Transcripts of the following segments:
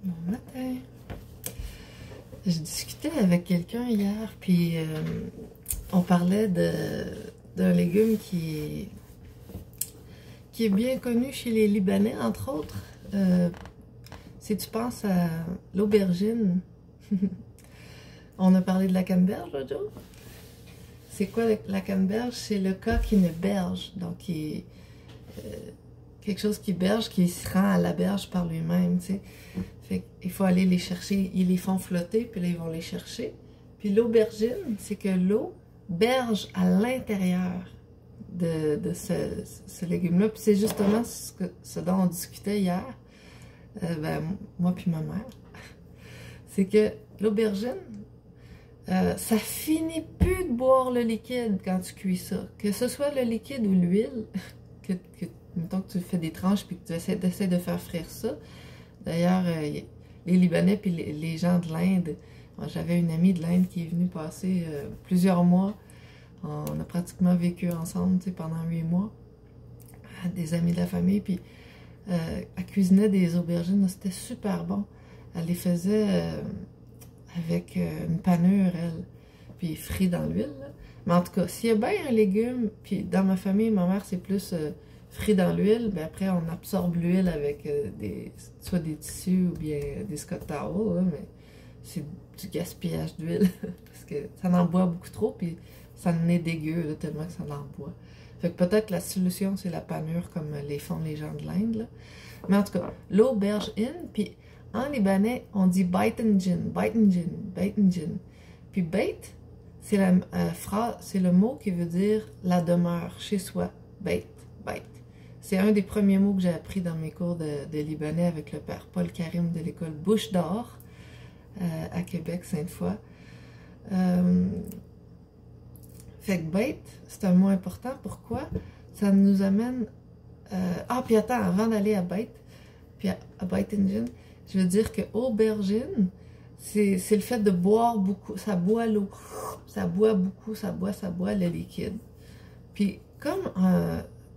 Bon matin. Je discutais avec quelqu'un hier, puis on parlait d'un légume qui est bien connu chez les Libanais, entre autres. Si tu penses à l'aubergine, on a parlé de la canneberge l'autre jour. C'est quoi la canneberge? C'est le cas qui ne berge, donc quelque chose qui berge, qui se rend à la berge par lui-même, tu sais. Fait qu'il faut aller les chercher, ils les font flotter, puis là ils vont les chercher. Puis l'aubergine, c'est que l'eau berge à l'intérieur de ce légume-là. Puis c'est justement ce dont on discutait hier, moi puis ma mère. C'est que l'aubergine, ça finit plus de boire le liquide quand tu cuis ça. Que ce soit le liquide ou l'huile, mettons que tu fais des tranches puis que tu essaies de faire frire ça. D'ailleurs, les Libanais puis les gens de l'Inde, j'avais une amie de l'Inde qui est venue passer plusieurs mois. On a pratiquement vécu ensemble pendant 8 mois. Des amis de la famille, puis elle cuisinait des aubergines, c'était super bon. Elle les faisait avec une panure, elle, puis frit dans l'huile. Mais en tout cas, s'il y a bien un légume, puis dans ma famille, ma mère, c'est plus frit dans l'huile, ben après on absorbe l'huile avec soit des tissus ou bien des Scott Towel, mais c'est du gaspillage d'huile, parce que ça en boit beaucoup trop, puis ça en est dégueu, là, tellement que ça en boit. Fait que peut-être la solution, c'est la panure, comme les font les gens de l'Inde, là. Mais en tout cas, l'aubergine, puis en libanais, on dit baitingin, baitingin, baitingin. Puis bait, c'est c'est le mot qui veut dire la demeure, chez soi, bait, bait. C'est un des premiers mots que j'ai appris dans mes cours de libanais avec le père Paul Karim de l'école Bouche d'Or à Québec, Sainte-Foy. Fait que bait, c'est un mot important. Pourquoi? Ça nous amène... puis attends, avant d'aller à bait, puis à bait engine, je veux dire que aubergine, c'est le fait de boire beaucoup. Ça boit l'eau. Ça boit beaucoup, ça boit le liquide. Puis comme...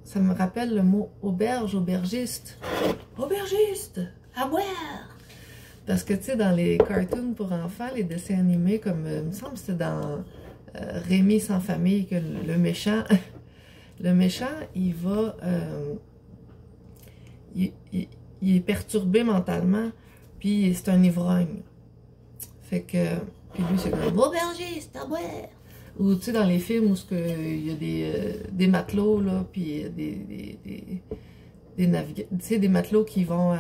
ça me rappelle le mot auberge, aubergiste. Aubergiste, à boire! Parce que, tu sais, dans les cartoons pour enfants, les dessins animés, comme, il me semble que c'était dans Rémi sans famille, que le méchant, il va... il est perturbé mentalement, puis c'est un ivrogne. Fait que... Puis lui, c'est comme, aubergiste, à boire! Ou tu sais, dans les films où il y a des matelots, là, puis des navigateurs, tu sais, des matelots qui vont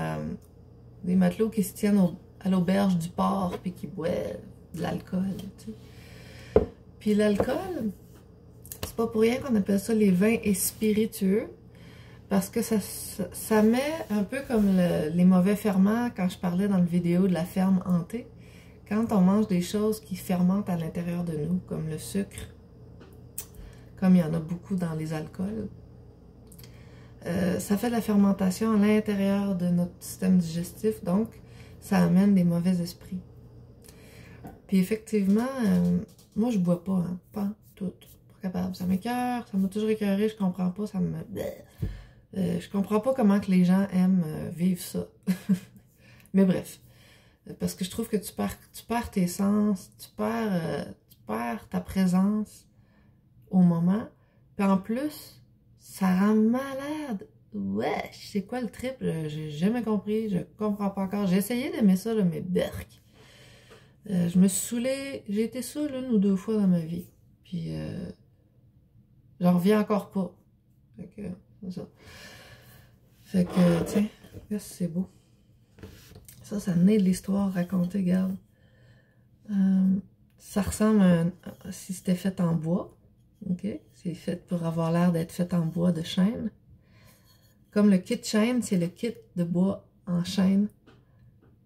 des matelots qui se tiennent à l'auberge du port, puis qui boivent de l'alcool, tu sais. Puis l'alcool, c'est pas pour rien qu'on appelle ça les vins et spiritueux, parce que ça met un peu comme les mauvais ferments, quand je parlais dans la vidéo de la ferme hantée. Quand on mange des choses qui fermentent à l'intérieur de nous, comme le sucre, comme il y en a beaucoup dans les alcools, ça fait de la fermentation à l'intérieur de notre système digestif, donc ça amène des mauvais esprits. Puis effectivement, moi je bois pas, hein, pas tout, pas capable. Ça m'écoeure, ça m'a toujours écoeuré, je comprends pas, ça me... je comprends pas comment que les gens aiment vivre ça. Mais bref. Parce que je trouve que tu perds tes sens, tu perds ta présence au moment. Puis en plus, ça rend malade. Ouais, c'est quoi le trip? J'ai jamais compris, je comprends pas encore. J'ai essayé d'aimer ça, là, mais berk. Je me suis saoulée, j'ai été saoule 1 ou 2 fois dans ma vie. Puis, j'en reviens encore pas. Fait que, c'est ça. Fait que, tiens, c'est beau. Ça naît de l'histoire racontée, regarde. Ça ressemble à si c'était fait en bois. OK? C'est fait pour avoir l'air d'être fait en bois de chêne. Comme le kit chêne, c'est le kit de bois en chêne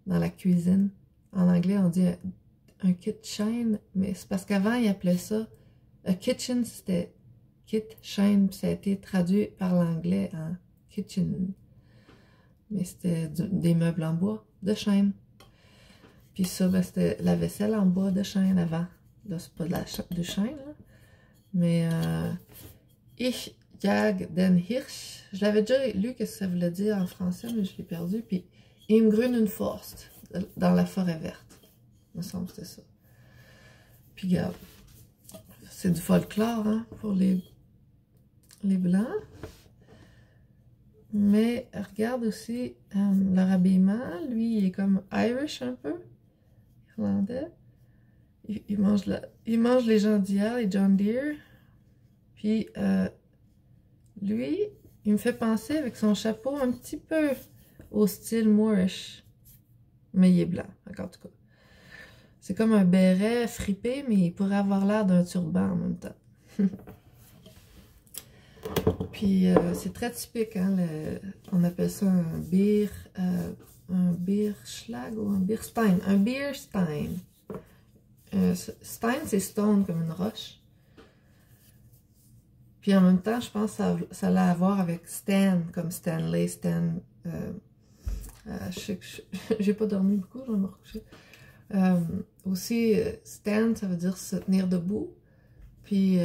dans la cuisine. En anglais, on dit un kit chêne, mais c'est parce qu'avant, ils appelaient ça... A kitchen, c'était kit chêne, puis ça a été traduit par l'anglais en kitchen. Mais c'était des meubles en bois de chêne. Puis ça, ben, c'était la vaisselle en bois de chêne avant. Là, c'est pas de chêne, là. Mais Ich jag den Hirsch. Je l'avais déjà lu, qu'est-ce que ça voulait dire en français, mais je l'ai perdu. Puis Im grünen Forst. dans la forêt verte. Il me semble que c'était ça. Puis regarde, c'est du folklore hein, pour les Blancs. Mais regarde aussi leur habillement. Lui, il est comme Irish un peu, irlandais. Il mange les gens d'hier, les John Deere. Puis lui, il me fait penser avec son chapeau un petit peu au style Moorish. Mais il est blanc, en tout cas. C'est comme un béret fripé, mais il pourrait avoir l'air d'un turban en même temps. Puis c'est très typique, hein, on appelle ça un Bierschlag ou un Bierstein. Un Bierstein. Stein, c'est stone comme une roche. Puis en même temps, je pense que ça a à voir avec Stan, comme Stanley, Stan. Je sais que j'ai pas dormi beaucoup, je vais me recoucher. Aussi, stand, ça veut dire se tenir debout. Puis,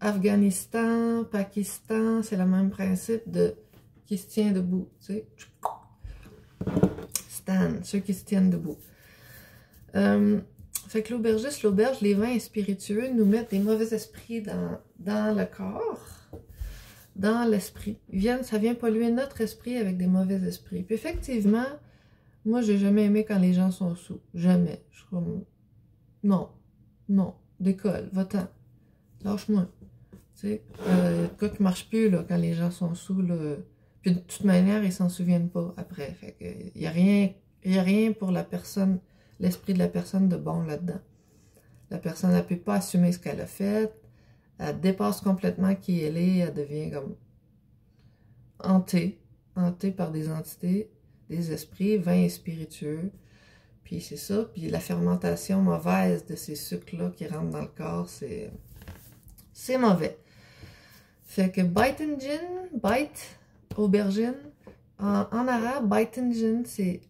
Afghanistan, Pakistan, c'est le même principe de qui se tient debout, tu sais. Stand, ceux qui se tiennent debout. Fait que l'auberge, les vins spiritueux nous mettent des mauvais esprits dans le corps, dans l'esprit. Ça vient polluer notre esprit avec des mauvais esprits. Puis effectivement, moi, j'ai jamais aimé quand les gens sont sous. Jamais. Je suis comme, non, décolle, va-t'en. Lâche-moi. Tu sais, quoi qui marche plus, là, quand les gens sont sous, là. Puis de toute manière, ils s'en souviennent pas après. Fait que, y a rien pour la personne, l'esprit de la personne de bon là-dedans. La personne, elle peut pas assumer ce qu'elle a fait. Elle dépasse complètement qui elle est. Elle devient comme hantée par des entités, des esprits, vins et spiritueux. Puis c'est ça. Puis la fermentation mauvaise de ces sucres-là qui rentrent dans le corps, c'est mauvais. Fait que bite, aubergine. En arabe, baitingin, c'est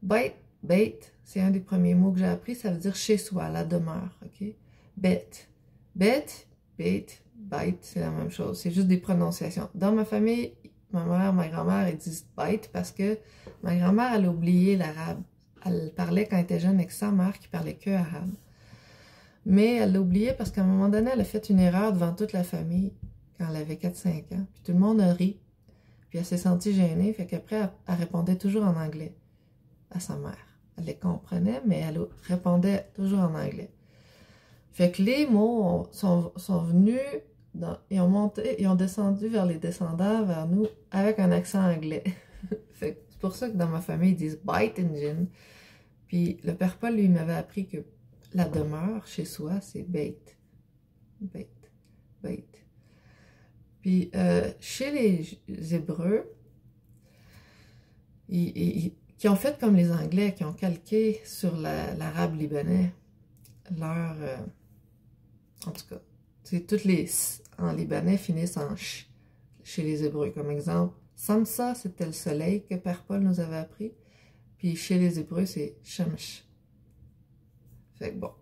bait, c'est un des premiers mots que j'ai appris, ça veut dire chez soi, la demeure, ok? Bait, bait, c'est la même chose, c'est juste des prononciations. Dans ma famille, ma mère, ma grand-mère, elles disent bait parce que ma grand-mère, elle a oublié l'arabe. Elle parlait quand elle était jeune avec sa mère qui parlait que arabe. Mais elle l'a oublié parce qu'à un moment donné, elle a fait une erreur devant toute la famille quand elle avait 4-5 ans. Puis tout le monde a ri. Puis elle s'est sentie gênée, fait qu'après, elle répondait toujours en anglais à sa mère. Elle les comprenait, mais elle répondait toujours en anglais. Fait que les mots sont venus, ils ont descendu vers les descendants, vers nous, avec un accent anglais. Fait que c'est pour ça que dans ma famille, ils disent « bite engine ». Puis le père Paul, lui, m'avait appris que la demeure chez soi, c'est « bait ». Puis chez les Hébreux, qui ont fait comme les Anglais, qui ont calqué sur l'arabe libanais, en tout cas, toutes les en libanais finissent en ch chez les Hébreux. Comme exemple, Samsa, c'était le soleil que Père Paul nous avait appris. Puis chez les Hébreux, c'est Shemsh. Fait que bon.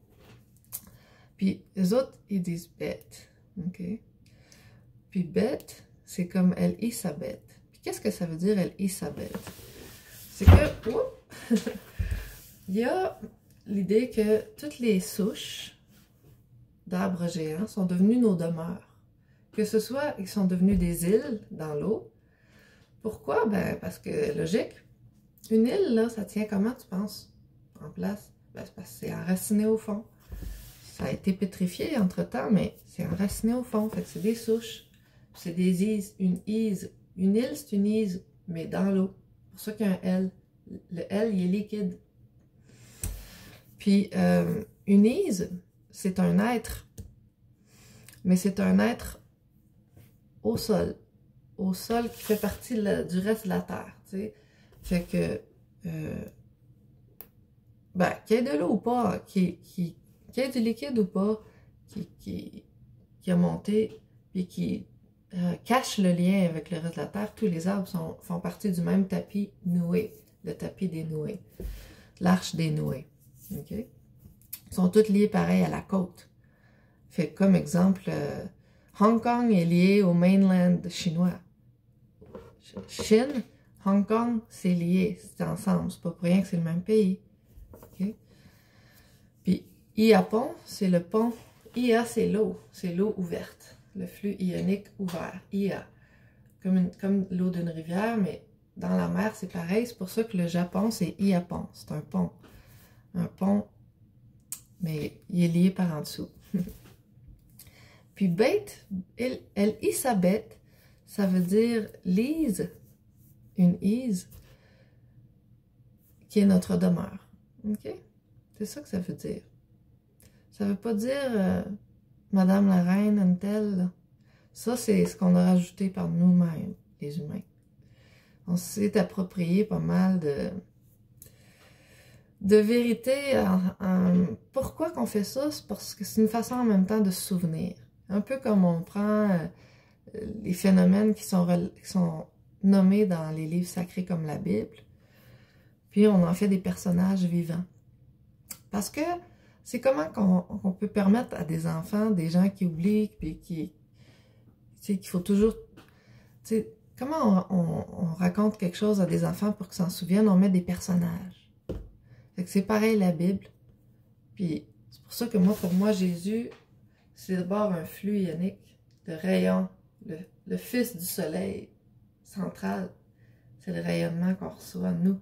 Puis les autres, ils disent bête. OK? Puis bête, c'est comme El-Isabeth. Puis qu'est-ce que ça veut dire El-Isabeth? C'est que, il y a l'idée que toutes les souches d'arbres géants sont devenues nos demeures. Que ce soit, ils sont devenus des îles dans l'eau. Pourquoi? Ben, parce que, logique, une île, là, ça tient comment, tu penses, en place? Ben, c'est parce que c'est enraciné au fond. Ça a été pétrifié entre-temps, mais c'est enraciné au fond. Fait que c'est des souches. C'est des îles. Une île, c'est une île, mais dans l'eau. C'est pour ça qu'il y a un L. Le L, il est liquide. Puis, une île, c'est un être. Mais c'est un être au sol. Au sol qui fait partie du reste de la Terre. Tu sais. Fait que, ben, qu'il y ait de l'eau ou pas, qu'il y ait du liquide ou pas, qui a monté, puis qui cache le lien avec le reste de la Terre, tous les arbres font partie du même tapis noué, le tapis des noués, l'arche des noués. OK? Ils sont tous liés pareil à la côte. Fait comme exemple, Hong Kong est lié au mainland chinois. Chine, Hong Kong, c'est lié, c'est ensemble. C'est pas pour rien que c'est le même pays. Okay? Puis, Iapon, c'est le pont. Ia, c'est l'eau ouverte. Le flux ionique ouvert. Ia, comme l'eau d'une rivière, mais dans la mer, c'est pareil. C'est pour ça que le Japon, c'est Iapon. C'est un pont. Un pont, mais il est lié par en dessous. Puis bête, elle Isabeth, ça veut dire lise, une ise, qui est notre demeure. OK? C'est ça que ça veut dire. Ça veut pas dire Madame la Reine, une telle. Ça, c'est ce qu'on a rajouté par nous-mêmes, les humains. On s'est approprié pas mal de vérité. Pourquoi qu'on fait ça? C'est parce que c'est une façon en même temps de se souvenir. Un peu comme on prend les phénomènes qui sont nommés dans les livres sacrés comme la Bible, puis on en fait des personnages vivants. Parce que c'est comment qu'on peut permettre à des enfants, des gens qui oublient, puis qu'il faut toujours... Comment on raconte quelque chose à des enfants pour qu'ils s'en souviennent? On met des personnages. Fait que c'est pareil la Bible. Puis c'est pour ça que pour moi, Jésus, c'est d'abord un flux ionique de rayons. Le fils du soleil central, c'est le rayonnement qu'on reçoit, nous.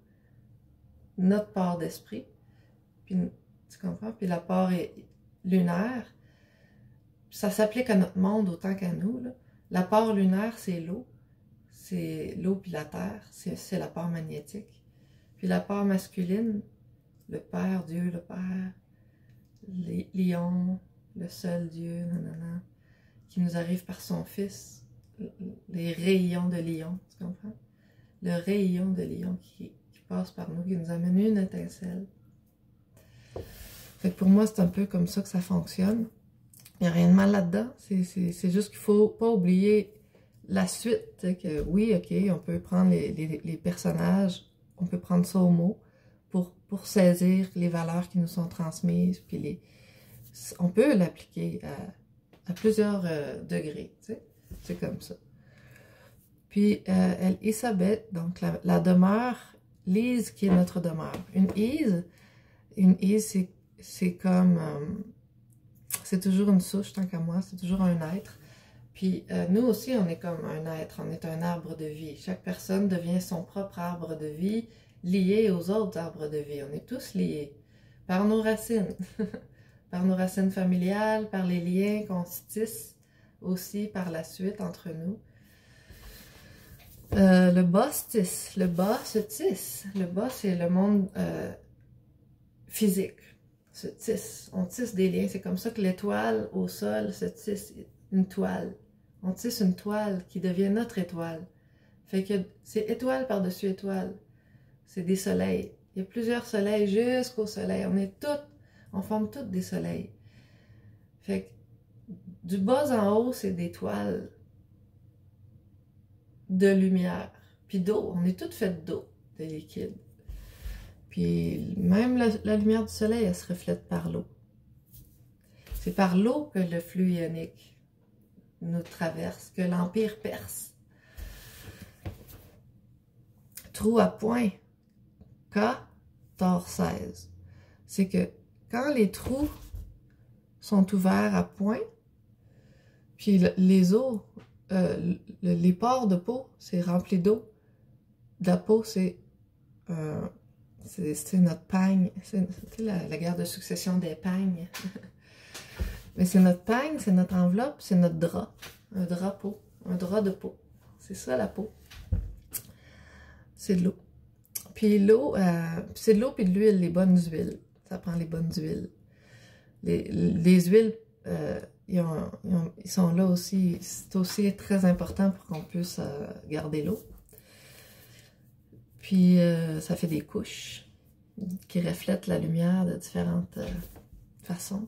Notre part d'esprit. Puis, tu comprends? Puis la part lunaire, ça s'applique à notre monde autant qu'à nous, là. La part lunaire, c'est l'eau. C'est l'eau puis la terre. C'est la part magnétique. Puis la part masculine, le Père, Dieu, le Père, les lions, le seul Dieu, nanana, qui nous arrive par son Fils, les rayons de lion, tu comprends? Le rayon de lion qui passe par nous, qui nous amène une étincelle. Fait que pour moi, c'est un peu comme ça que ça fonctionne. Il n'y a rien de mal là-dedans. C'est juste qu'il ne faut pas oublier la suite. Que oui, ok, on peut prendre les personnages, on peut prendre ça au mot pour saisir les valeurs qui nous sont transmises. Puis on peut l'appliquer à plusieurs degrés. C'est comme ça. Puis, Elisabeth, donc la demeure, l'ise qui est notre demeure. Une ise, c'est comme... c'est toujours une souche, tant qu'à moi, c'est toujours un être. Puis, nous aussi, on est comme un être, on est un arbre de vie. Chaque personne devient son propre arbre de vie, lié aux autres arbres de vie. On est tous liés par nos racines, par nos racines familiales, par les liens qu'on se tisse aussi par la suite entre nous. Le bas se tisse. Le bas se tisse. Le bas, c'est le monde physique. Se tisse. On tisse des liens. C'est comme ça que l'étoile au sol se tisse une toile. On tisse une toile qui devient notre étoile. Fait que c'est étoile par-dessus étoile. C'est des soleils. Il y a plusieurs soleils jusqu'au soleil. On forme toutes des soleils. Fait que du bas en haut, c'est des toiles de lumière, puis d'eau. On est toutes faites d'eau, de liquide. Puis même la lumière du soleil, elle se reflète par l'eau. C'est par l'eau que le flux ionique nous traverse, que l'Empire perse. Trou à point, K-16. C'est que quand les trous sont ouverts à point, puis les eaux, les pores de peau, c'est rempli d'eau. La peau, c'est notre pagne. C'est la guerre de succession des pagnes. Mais c'est notre pagne, c'est notre enveloppe, c'est notre drap. Un drapeau, un drap de peau. C'est ça la peau. C'est de l'eau. Puis l'eau, c'est de l'eau puis de l'huile, les bonnes huiles. Ça prend les bonnes huiles. Les huiles, ils sont là aussi. C'est aussi très important pour qu'on puisse garder l'eau. Puis ça fait des couches qui reflètent la lumière de différentes façons.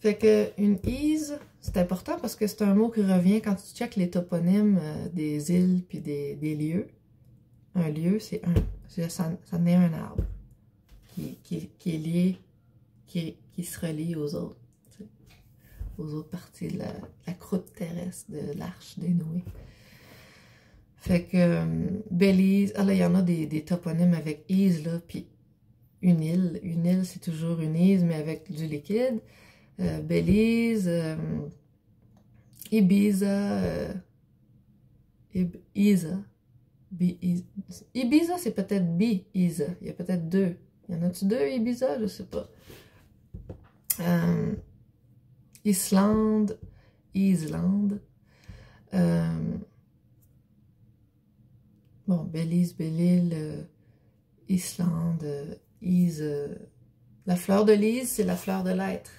Fait que une ise, c'est important parce que c'est un mot qui revient quand tu checkes les toponymes des îles puis des lieux. Un lieu, c'est ça naît un arbre qui est lié, qui se relie aux autres parties de la croûte terrestre de l'arche des Noé. Fait que Belize, ah là, il y en a des toponymes avec Ise, là, puis une île, c'est toujours une Ise, mais avec du liquide. Belize, Ibiza, Ibiza, Ibiza, c'est peut-être Ibiza, il y a peut-être deux. Y en a-tu deux Ibiza? Je sais pas. Islande, bon, Belize, Belle-Île, Islande, Ise. La fleur de lys, c'est la fleur de l'être.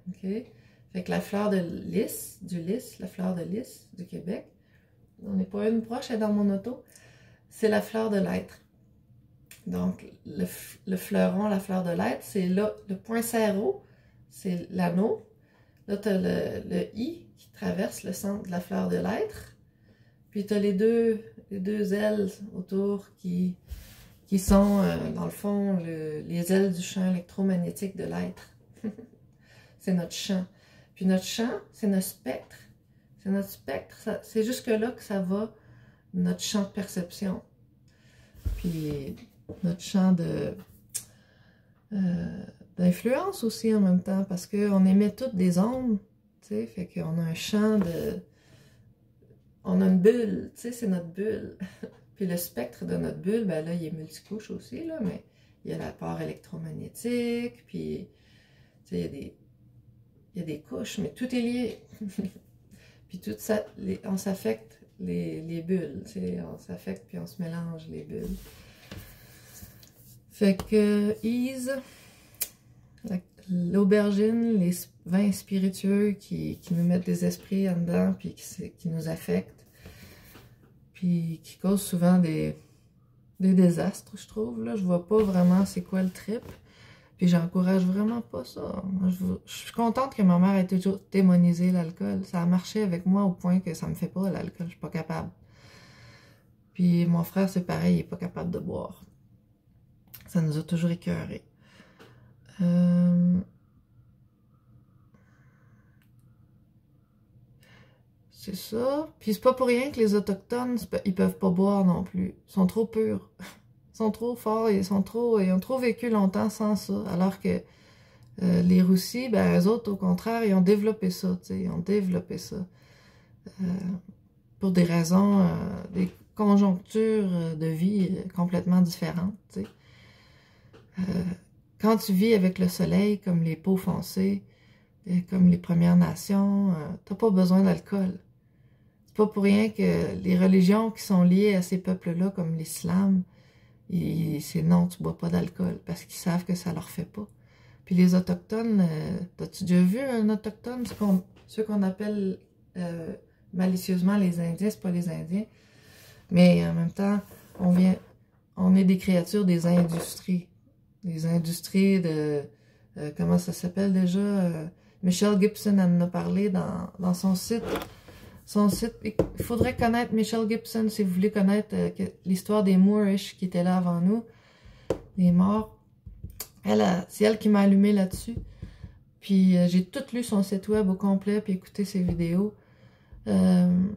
OK? Fait que la fleur de lys, la fleur de lys du Québec, on n'est pas une proche, elle est dans mon auto, c'est la fleur de l'être. Donc, le fleuron, la fleur de l'être, c'est là, le poinçero, c'est l'anneau. Là, tu as le I qui traverse le centre de la fleur de l'être. Puis tu as les deux ailes autour qui sont, dans le fond, les ailes du champ électromagnétique de l'être. C'est notre champ. Puis notre champ, c'est notre spectre. C'est notre spectre. C'est jusque-là que ça va, notre champ de perception. Puis notre champ d'influence aussi en même temps, parce qu'on émet toutes des ondes, tu sais, fait qu'on a un champ on a une bulle, tu sais, c'est notre bulle. Puis le spectre de notre bulle, ben là, il est multicouche aussi, là, mais il y a la part électromagnétique, puis, tu sais, il y a des couches, mais tout est lié. Puis tout ça, on s'affecte les bulles, tu sais, on s'affecte puis on se mélange les bulles. Fait que Ise, l'aubergine, les vins spiritueux qui nous mettent des esprits en dedans puis qui nous affectent, puis qui causent souvent des désastres, je trouve. Là, je vois pas vraiment c'est quoi le trip. Puis j'encourage vraiment pas ça. Je suis contente que ma mère ait toujours démonisé l'alcool. Ça a marché avec moi au point que ça me fait pas l'alcool. Je suis pas capable. Puis mon frère, c'est pareil, il est pas capable de boire. Ça nous a toujours écœurés. C'est ça. Puis c'est pas pour rien que les Autochtones, ils peuvent pas boire non plus. Ils sont trop purs. Ils sont trop forts, ils ont trop vécu longtemps sans ça. Alors que les Roussis, ben eux autres, au contraire, ils ont développé ça, tu sais, ils ont développé ça. Pour des raisons, des conjonctures de vie complètement différentes, tu sais. Quand tu vis avec le soleil, comme les peaux foncées, comme les Premières Nations, t'as pas besoin d'alcool. C'est pas pour rien que les religions qui sont liées à ces peuples-là, comme l'islam, c'est non, tu bois pas d'alcool, parce qu'ils savent que ça leur fait pas. Puis les Autochtones, t'as-tu déjà vu un Autochtone? Ceux qu'on appelle malicieusement les Indiens, c'est pas les Indiens. Mais en même temps, on est des créatures des industries. Des industries de... comment ça s'appelle déjà? Michelle Gibson en a parlé dans son site. Il faudrait connaître Michelle Gibson si vous voulez connaître l'histoire des Moorish qui étaient là avant nous, les morts. C'est elle qui m'a allumé là-dessus. Puis j'ai tout lu son site web au complet, puis écouté ses vidéos. En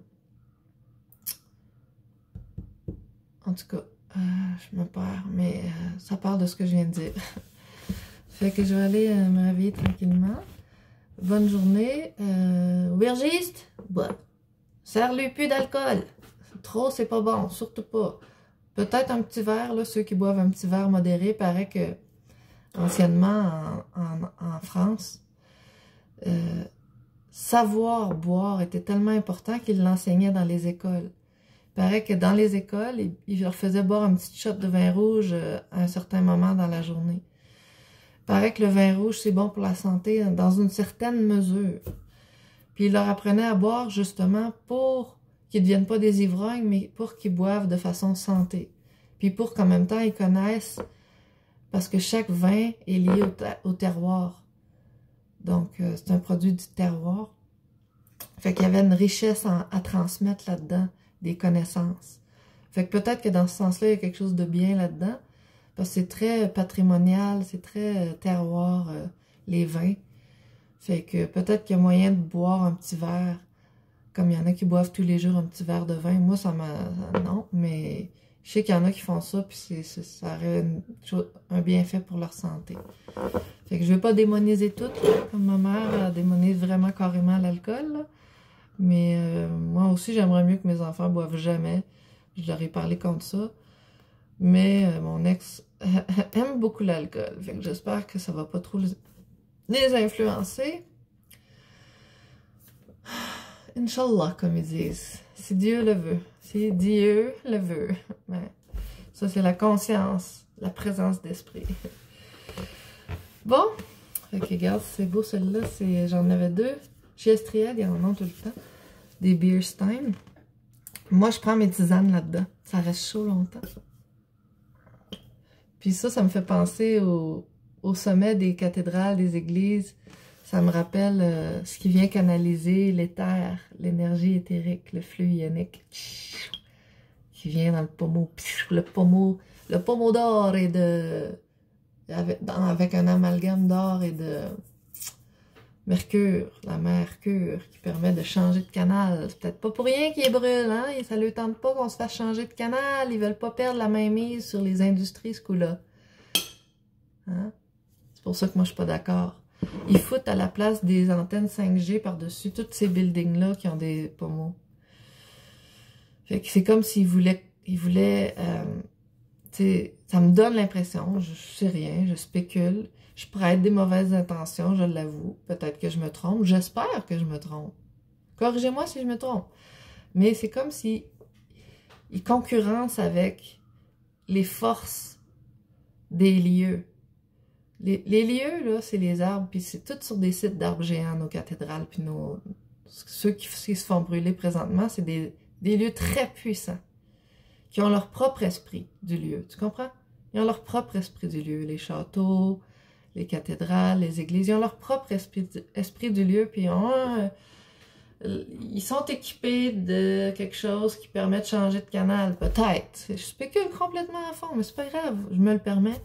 tout cas, je me perds, mais ça parle de ce que je viens de dire. Fait que je vais aller me réveiller tranquillement. Bonne journée. Aubergiste? Bon. Serre-lui plus d'alcool. Trop, c'est pas bon, surtout pas. Peut-être un petit verre, là, ceux qui boivent un petit verre modéré, paraît que anciennement, en France, savoir boire était tellement important qu'ils l'enseignaient dans les écoles. Il paraît que dans les écoles, ils leur faisaient boire un petit shot de vin rouge à un certain moment dans la journée. Il paraît que le vin rouge, c'est bon pour la santé dans une certaine mesure. Puis ils leur apprenaient à boire justement pour qu'ils ne deviennent pas des ivrognes, mais pour qu'ils boivent de façon santé. Puis pour qu'en même temps, ils connaissent, parce que chaque vin est lié au terroir. Donc, c'est un produit du terroir. Fait qu'il y avait une richesse à transmettre là-dedans, des connaissances. Fait que peut-être que dans ce sens-là, il y a quelque chose de bien là-dedans, parce que c'est très patrimonial, c'est très terroir, les vins. Fait que peut-être qu'il y a moyen de boire un petit verre Comme il y en a qui boivent tous les jours un petit verre de vin. Moi, ça m'a... Non, mais je sais qu'il y en a qui font ça, puis ça aurait un bienfait pour leur santé. Fait que je veux pas démoniser tout, là, comme ma mère démonise vraiment carrément l'alcool. Mais moi aussi, j'aimerais mieux que mes enfants boivent jamais. Je leur ai parlé contre ça. Mais mon ex aime beaucoup l'alcool. Fait que j'espère que ça va pas trop les influencer. Inch'Allah, comme ils disent. Si Dieu le veut. Si Dieu le veut. Ouais. Ça, c'est la conscience, la présence d'esprit. Bon. Fait que, regarde, c'est beau, celui-là. J'en avais deux. Chez Estriade, ils en ont tout le temps. Des Beer Stein. Moi, je prends mes tisanes là-dedans. Ça reste chaud longtemps. Puis ça me fait penser au sommet des cathédrales, des églises. Ça me rappelle ce qui vient canaliser l'éther, l'énergie éthérique, le flux ionique qui vient dans le pommeau. Le pommeau d'or et avec un amalgame d'or et de mercure, la mercure qui permet de changer de canal. C'est peut-être pas pour rien qu'ils brûlent, hein? Et ça ne leur tente pas qu'on se fasse changer de canal. Ils veulent pas perdre la mainmise sur les industries, ce coup-là. Hein? C'est pour ça que moi, je suis pas d'accord. Ils foutent à la place des antennes 5G par-dessus tous ces buildings-là qui ont des pommeaux. Fait que c'est comme s'ils voulaient ça me donne l'impression, je sais rien, je spécule, je prête des mauvaises intentions, je l'avoue. Peut-être que je me trompe, j'espère que je me trompe. Corrigez-moi si je me trompe. Mais c'est comme si ils concurrencent avec les forces des lieux. Les lieux, là, c'est les arbres, puis c'est tout sur des sites d'arbres géants, nos cathédrales, puis ceux qui se font brûler présentement, c'est des lieux très puissants, qui ont leur propre esprit du lieu, tu comprends? Ils ont leur propre esprit du lieu, les châteaux, les cathédrales, les églises, ils ont leur propre esprit du lieu, puis ils sont équipés de quelque chose qui permet de changer de canal, peut-être. Je spécule complètement à fond, mais c'est pas grave, je me le permets.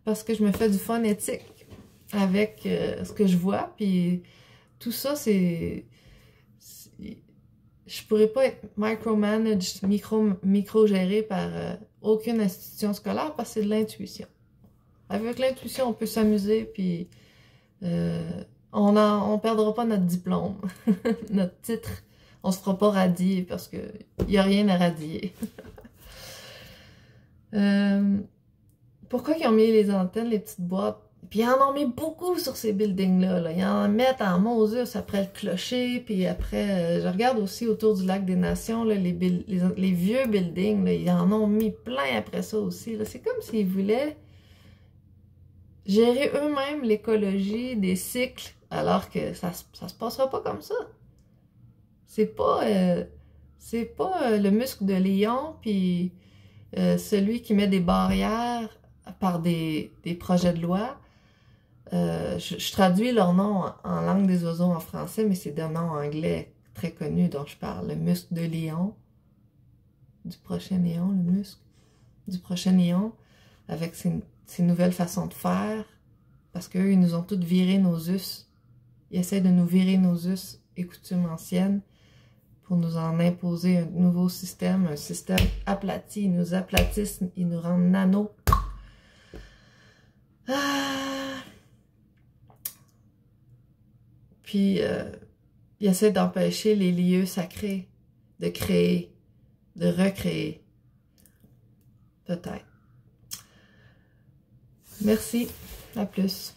Parce que je me fais du fun éthique avec ce que je vois. Puis tout ça, je pourrais pas être micromanaged, micro-géré par aucune institution scolaire parce que c'est de l'intuition. Avec l'intuition, on peut s'amuser, puis on perdra pas notre diplôme, notre titre. On se fera pas radier parce que y a rien à radier. Pourquoi ils ont mis les antennes, les petites boîtes? Puis ils en ont mis beaucoup sur ces buildings-là. Là. Ils en mettent en Moses après le clocher. Puis après, je regarde aussi autour du lac des Nations, là, les vieux buildings. Là, ils en ont mis plein après ça aussi. C'est comme s'ils voulaient gérer eux-mêmes l'écologie des cycles, alors que ça se passera pas comme ça. C'est pas le muscle de lion, puis celui qui met des barrières par des projets de loi. Je traduis leur nom en langue des oiseaux en français, mais c'est des noms anglais très connus dont je parle. Le muscle de lion, du prochain lion, le muscle du prochain lion, avec ses nouvelles façons de faire, parce qu'eux, ils nous ont toutes viré nos us. Ils essaient de nous virer nos us et coutumes anciennes pour nous en imposer un nouveau système, un système aplati. Ils nous aplatissent, ils nous rendent nano. Puis, il essaie d'empêcher les lieux sacrés de créer, de recréer. Peut-être. Merci. À plus.